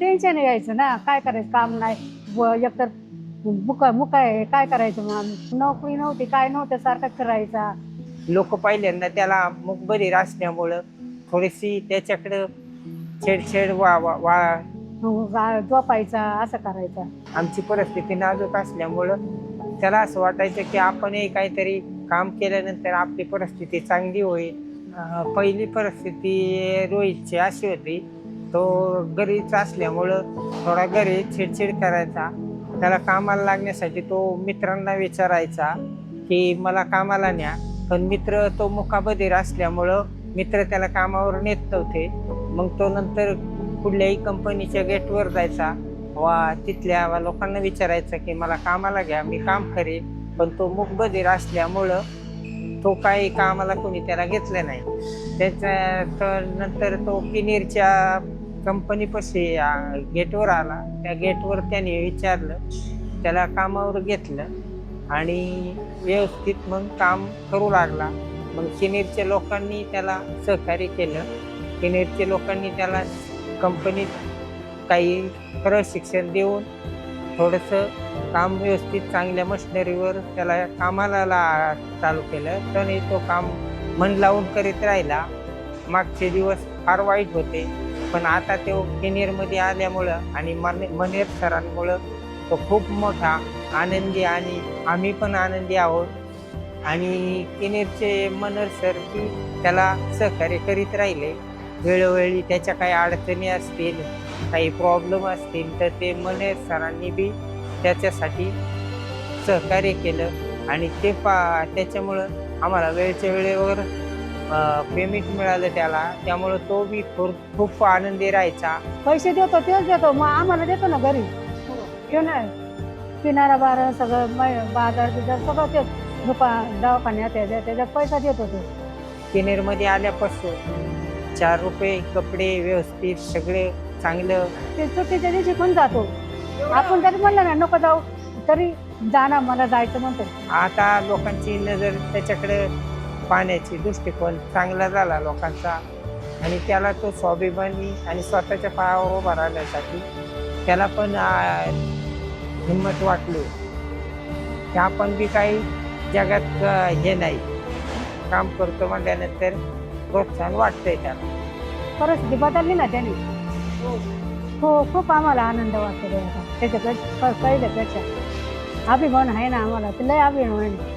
Tension यायचं ना, काय करायचं काम नाही एकतर मुका आहे, काय करायचं मग आम्ही? नोकरी नव्हती, काय नव्हतं, सारखा फिरायचा. लोक पहिल्यांदा त्याला मूकबधीर असल्यामुळं थोडीशी त्याच्याकडं छेडछेड झोपायचा असं करायचा. आमची परिस्थिती नाजूक असल्यामुळं त्याला असं वाटायचं की आपणही काहीतरी काम केल्यानंतर आपली परिस्थिती चांगली होईल. पहिली परिस्थिती रोहितची अशी होती, तो घरीच असल्यामुळं थोडा घरी चिडचिड करायचा. त्याला कामाला लागण्यासाठी तो मित्रांना विचारायचा की मला कामाला न्या, पण मित्र तो मुकाबधीर असल्यामुळं मित्र त्याला कामावर नेत नव्हते. मग तो नंतर कुठल्याही कंपनीच्या गेटवर जायचा वा तिथल्या लोकांना विचारायचा की मला कामाला घ्या, मी काम करेन. पण तो मूकबधीर असल्यामुळं तो काही कामाला कोणी त्याला घेतलं नाही. नंतर तो किनीरच्या कंपनीपाशी गेटवर आला. त्या गेटवर त्याने विचारलं, त्याला कामावर घेतलं आणि व्यवस्थित मग काम करू लागला. मग किनीरच्या लोकांनी त्याला सहकार्य केलं. किनीरच्या लोकांनी त्याला कंपनीत काही प्रशिक्षण देऊन थोडंसं काम व्यवस्थित चांगल्या मशिनरीवर त्याला कामाला चालू केलं. त्याने तो काम मन लावून करीत राहिला. मागचे दिवस फार वाईट होते, पण आता तो किनीरमध्ये आल्यामुळं आणि मनेर सरांमुळं तो खूप मोठा आनंदी आणि आम्ही पण आनंदी आहोत. आणि किनीरचे मनोहर सर की त्याला सहकार्य करीत राहिले. वेळोवेळी त्याच्या काही अडचणी असतील, काही प्रॉब्लेम असतील, तर ते मनोहर सरांनी बी त्याच्यासाठी सहकार्य केलं आणि त्याच्यामुळं आम्हाला वेळच्या वेळेवर पेमेंट मिळालं त्याला. त्यामुळं तो बी खूप आनंदी राहायचा. पैसे देतो तेच देतो, मग आम्हाला देतो ना घरी. घेऊन किनारा बारा सगळं बाजार बिजार सगळं ते दवाखान्यात त्याच्यात पैसा देतो तो. किनेरमध्ये आल्यापासून 4 रुपये कपडे व्यवस्थित सगळे चांगलं. ते सुट्टीच्या दिवशी पण जातो. आपण तरी म्हणलं ना नको जाऊ, तरी जाणार, मला जायचं म्हणतो. आता लोकांची नजर त्याच्याकडे पाहण्याची दृष्टिकोन चांगला झाला लोकांचा आणि त्याला तो स्वाभिमानी आणि स्वतःच्या पायावर उभा राहण्यासाठी त्याला पण हिंमत वाटली की आपण बी काही जगात हे नाही काम करतो म्हटल्यानंतर प्रोत्साहन वाटतंय त्याला. परिस्थिती बदलली ना त्याने. हो, खूप आम्हाला आनंद वाटतो त्याच्यापेक्षा पहिल्यापेक्षा. अभिमान आहे ना आम्हाला, लय अभिमान आहे.